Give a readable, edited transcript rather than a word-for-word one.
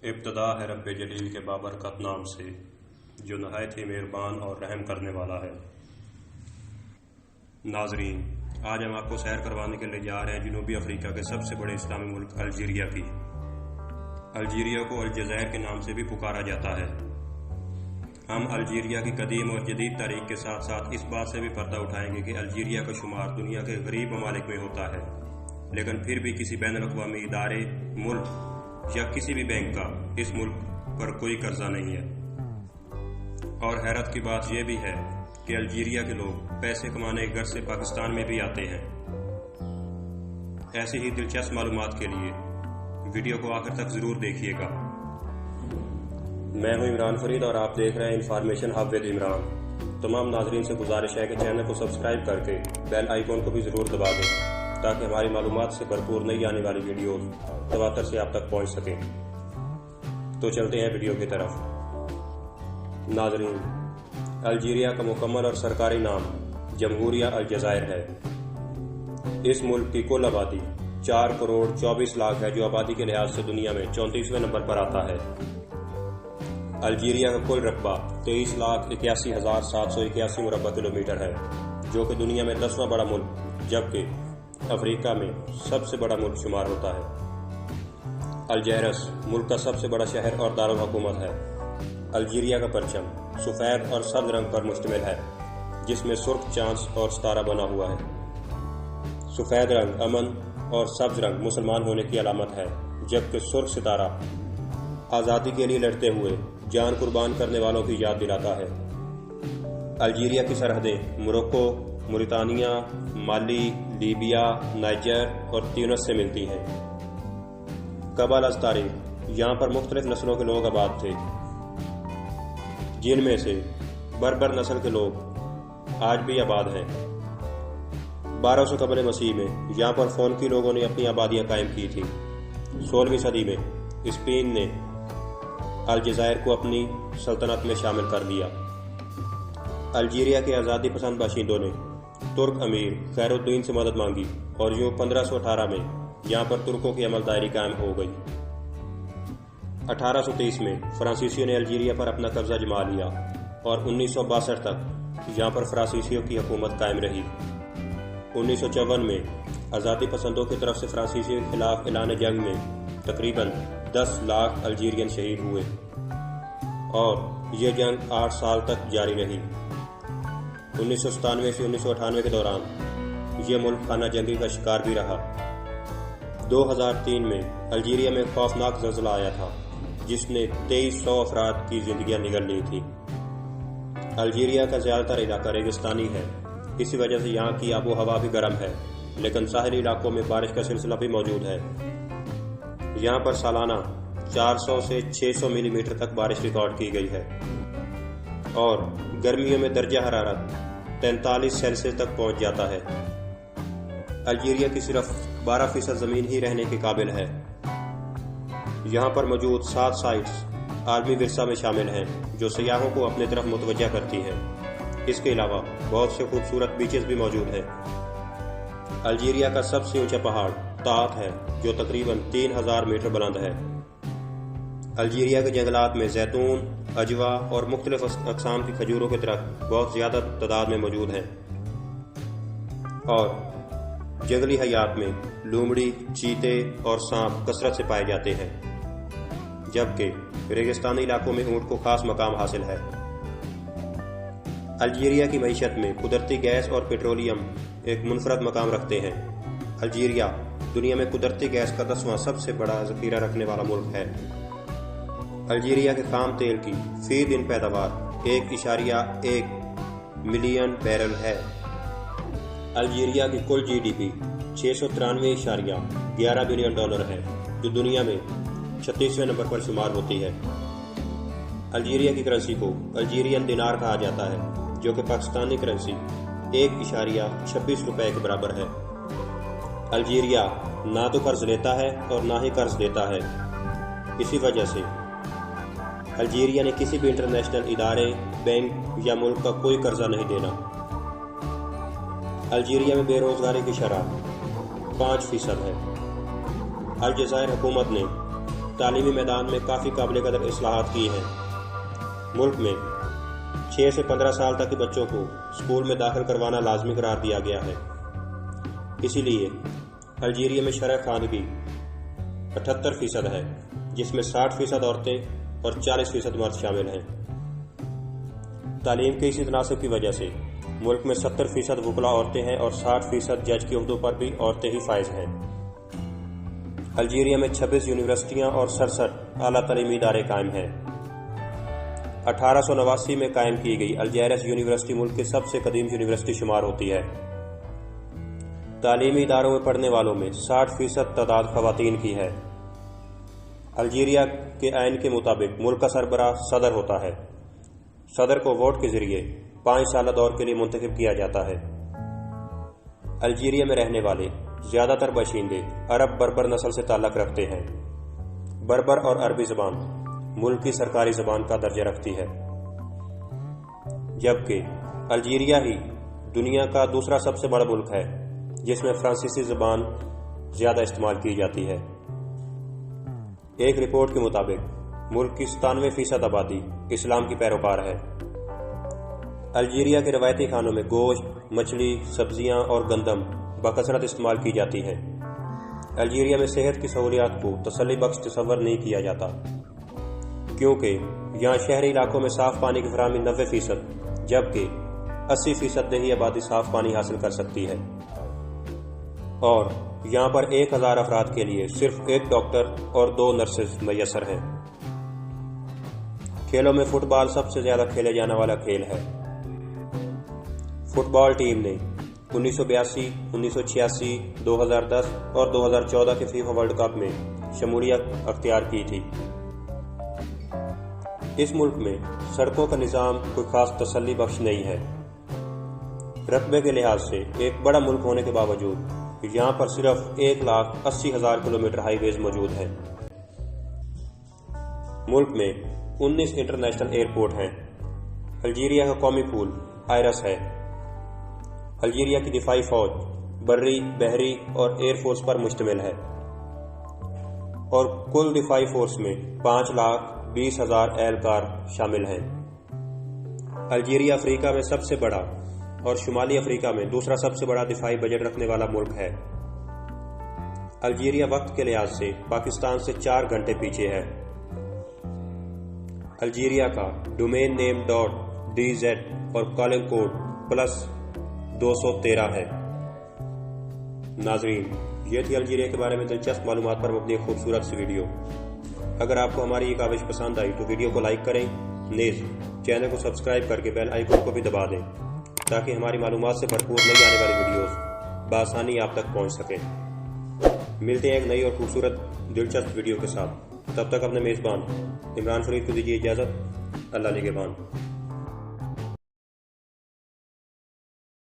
ابتدا ہے رب جلیل کے بابرکت نام سے جو نہایت ہی مہربان اور رحم کرنے والا ہے۔ ناظرین، آج ہم آپ کو سیر کروانے کے لیے جا رہے ہیں جنوبی افریقہ کے سب سے بڑے اسلامی ملک الجیریا کی۔ الجیریا کو الجزائر کے نام سے بھی پکارا جاتا ہے۔ ہم الجیریا کی قدیم اور جدید تاریخ کے ساتھ ساتھ اس بات سے بھی پردہ اٹھائیں گے کہ الجیریا کا شمار دنیا کے غریب ممالک میں ہوتا ہے، لیکن پھر بھی کسی بین الاقوامی ادارے، ملک یا کسی بھی بینک کا اس ملک پر کوئی قرضہ نہیں ہے۔ اور حیرت کی بات یہ بھی ہے کہ الجیریا کے لوگ پیسے کمانے کے غرض سے پاکستان میں بھی آتے ہیں۔ ایسی ہی دلچسپ معلومات کے لیے ویڈیو کو آخر تک ضرور دیکھیے گا۔ میں ہوں عمران فرید اور آپ دیکھ رہے ہیں انفارمیشن ہب ود عمران۔ تمام ناظرین سے گزارش ہے کہ چینل کو سبسکرائب کر کے بیل آئیکن کو بھی ضرور دبا دیں تاکہ ہماری معلومات سے بھرپور نئی آنے والی ویڈیوز تواتر سے آپ تک پہنچ سکیں۔ تو چلتے ہیں ویڈیو کی طرف۔ ناظرین، الجیریا کا مکمل اور سرکاری نام جمہوریہ الجزائر ہے۔ اس ملک کی کل آبادی 4,24,00,000 ہے جو آبادی کے لحاظ سے دنیا میں 34ویں نمبر پر آتا ہے۔ الجیریا کا کل رقبہ 23,81,781 مربع کلومیٹر ہے جو کہ دنیا میں 10واں بڑا ملک جبکہ افریقہ میں سب سے بڑا ملک شمار ہوتا ہے۔ الجیرس ملک کا سب سے بڑا شہر اور دارالحکومت ہے۔ الجیریا کا پرچم سفید اور سبز رنگ پر مشتمل ہے جس میں سرخ چاند اور ستارہ بنا ہوا ہے۔ سفید رنگ امن اور سبز رنگ مسلمان ہونے کی علامت ہے جبکہ سرخ ستارہ آزادی کے لیے لڑتے ہوئے جان قربان کرنے والوں کی یاد دلاتا ہے۔ الجیریا کی سرحدیں موروکو، موریتانیہ، مالی، لیبیا، نائجر اور تیونس سے ملتی ہیں۔ قبل از تاریخ یہاں پر مختلف نسلوں کے لوگ آباد تھے جن میں سے بربر نسل کے لوگ آج بھی آباد ہیں۔ 1200 قبل مسیح میں یہاں پر فونکی لوگوں نے اپنی آبادیاں قائم کی تھیں۔ 16ویں صدی میں اسپین نے الجزائر کو اپنی سلطنت میں شامل کر لیا۔ الجیریا کے آزادی پسند باشندوں نے ترک امیر خیر الدین سے مدد مانگی اور یوں 1518 میں یہاں پر ترکوں کی عمل دائری قائم ہو گئی۔ 1830 میں فرانسیسیوں نے الجیریا پر اپنا قبضہ جما لیا اور 1962 تک یہاں پر فرانسیسیوں کی حکومت قائم رہی۔ 1954 میں آزادی پسندوں کی طرف سے فرانسیسیوں کے خلاف اعلان جنگ میں تقریباً 10 لاکھ الجیرین شہید ہوئے اور یہ جنگ 8 سال تک جاری رہی۔ 1997 سے 1998 کے دوران یہ ملک خانہ جنگی کا شکار بھی رہا۔ 2003 میں الجیریا میں خوفناک زلزلہ آیا تھا جس نے 2300 افراد کی زندگیاں نگل لی تھیں۔ الجیریا کا زیادہ تر علاقہ ریگستانی ہے، اسی وجہ سے یہاں کی آب و ہوا بھی گرم ہے، لیکن ساحلی علاقوں میں بارش کا سلسلہ بھی موجود ہے۔ یہاں پر سالانہ 400 سے 600 ملی میٹر تک بارش ریکارڈ کی گئی ہے اور گرمیوں میں درجہ حرارت 43 سیلسیس تک پہنچ جاتا ہے۔ الجیریا کی صرف 12% زمین ہی رہنے کے قابل ہے۔ یہاں پر موجود 7 سائٹس عالمی ورثہ میں شامل ہیں جو سیاحوں کو اپنے طرف متوجہ کرتی ہیں۔ اس کے علاوہ بہت سے خوبصورت بیچز بھی موجود ہیں۔ الجیریا کا سب سے اونچا پہاڑ تات ہے جو تقریباً 3000 میٹر بلند ہے۔ الجیریا کے جنگلات میں زیتون، عجوا اور مختلف اقسام کی کھجوروں کے درخت بہت زیادہ تعداد میں موجود ہیں اور جنگلی حیات میں لومڑی، چیتے اور سانپ کثرت سے پائے جاتے ہیں جبکہ ریگستانی علاقوں میں اونٹ کو خاص مقام حاصل ہے۔ الجیریا کی معیشت میں قدرتی گیس اور پیٹرولیم ایک منفرد مقام رکھتے ہیں۔ الجیریا دنیا میں قدرتی گیس کا 10واں سب سے بڑا ذخیرہ رکھنے والا ملک ہے۔ الجیریا کے خام تیل کی فی دن پیداوار 1.1 ملین بیرل ہے۔ الجیریا کی کل G D P 693.11 billion dollar ہے جو دنیا میں 36ویں نمبر پر شمار ہوتی ہے۔ الجیریا کی کرنسی کو الجیرین دینار کہا جاتا ہے جو کہ پاکستانی کرنسی 1.26 روپے کے برابر ہے۔ الجیریا نہ تو قرض لیتا ہے اور نہ ہی قرض دیتا ہے، اسی وجہ سے الجیریا نے کسی بھی انٹرنیشنل ادارے، بینک یا ملک کا کوئی قرضہ نہیں دینا۔ الجیریا میں بے روزگاری کی شرح 5% ہے۔ الجزائر حکومت نے تعلیمی میدان میں کافی قابل قدر اصلاحات کی ہیں۔ ملک میں 6 سے 15 سال تک کے بچوں کو اسکول میں داخل کروانا لازمی قرار دیا گیا ہے۔ اسی لیے الجیریا میں شرح خواندگی 78% ہے، جس میں 60% عورتیں اور 40% مرد شامل ہیں۔ تعلیم کے اسی تناسب کی وجہ سے ملک میں 70% وکلاء عورتیں ہیں اور 60% جج کے عہدوں پر بھی عورتیں ہی فائز ہیں۔ الجیریا میں 26 یونیورسٹیاں اور 67 اعلیٰ تعلیمی ادارے قائم ہیں۔ 1889 میں قائم کی گئی الجیرس یونیورسٹی ملک کی سب سے قدیم یونیورسٹی شمار ہوتی ہے۔ تعلیمی اداروں میں پڑھنے والوں میں 60% تعداد خواتین کی ہے۔ الجیریا کے آئین کے مطابق ملک کا سربراہ صدر ہوتا ہے۔ صدر کو ووٹ کے ذریعے 5 سالہ دور کے لیے منتخب کیا جاتا ہے۔ الجیریا میں رہنے والے زیادہ تر باشندے عرب بربر نسل سے تعلق رکھتے ہیں۔ بربر اور عربی زبان ملک کی سرکاری زبان کا درجہ رکھتی ہے، جبکہ الجیریا ہی دنیا کا دوسرا سب سے بڑا ملک ہے جس میں فرانسیسی زبان زیادہ استعمال کی جاتی ہے۔ ایک رپورٹ کے مطابق ملک کی 97% آبادی اسلام کی پیروکار ہے۔ الجیریا کے روایتی کھانوں میں گوشت، مچھلی، سبزیاں اور گندم بکثرت استعمال کی جاتی ہے۔ الجیریا میں صحت کی سہولیات کو تسلی بخش تصور نہیں کیا جاتا، کیونکہ یہاں شہری علاقوں میں صاف پانی کی فراہمی 90%، جبکہ 80% دیہی آبادی صاف پانی حاصل کر سکتی ہے، اور یہاں پر 1000 افراد کے لیے صرف 1 ڈاکٹر اور 2 نرسز میسر ہیں۔ کھیلوں میں فٹ بال سب سے زیادہ کھیلے جانے والا کھیل ہے۔ فٹ بال ٹیم نے 1982، 1986، 2010 اور 2014 کے فیفا ورلڈ کپ میں شمولیت اختیار کی تھی۔ اس ملک میں سڑکوں کا نظام کوئی خاص تسلی بخش نہیں ہے۔ رقبے کے لحاظ سے ایک بڑا ملک ہونے کے باوجود یہاں پر صرف 1,80,000 کلومیٹر ہائی ویز موجود ہیں۔ ملک میں 19 انٹرنیشنل ایئرپورٹ ہیں۔ الجیریا کا قومی پھول آئرس ہے۔ الجیریا کی دفاعی فوج بری، بحری اور ایئر فورس پر مشتمل ہے، اور کل دفاعی فورس میں 5,20,000 اہلکار شامل ہیں۔ الجیریا افریقہ میں سب سے بڑا اور شمالی افریقہ میں دوسرا سب سے بڑا دفاعی بجٹ رکھنے والا ملک ہے۔ الجیریا وقت کے لحاظ سے پاکستان سے 4 گھنٹے پیچھے ہے۔ الجیریا کا ڈومین نیم .dz اور کالنگ کوڈ +213 ہے۔ ناظرین، یہ تھی الجیریا کے بارے میں دلچسپ معلومات پر مبنی خوبصورت سی ویڈیو۔ اگر آپ کو ہماری یہ کاوش پسند آئی تو ویڈیو کو لائک کریں، نیز چینل کو سبسکرائب کر کے بیل آئیکن کو بھی دبا دیں تاکہ ہماری معلومات سے بھرپور نئی آنے والی ویڈیوز بآسانی آپ تک پہنچ سکیں۔ ملتے ہیں ایک نئی اور خوبصورت دلچسپ ویڈیو کے ساتھ۔ تب تک اپنے میزبان عمران فرید کو دیجیے اجازت۔ اللہ نگہبان۔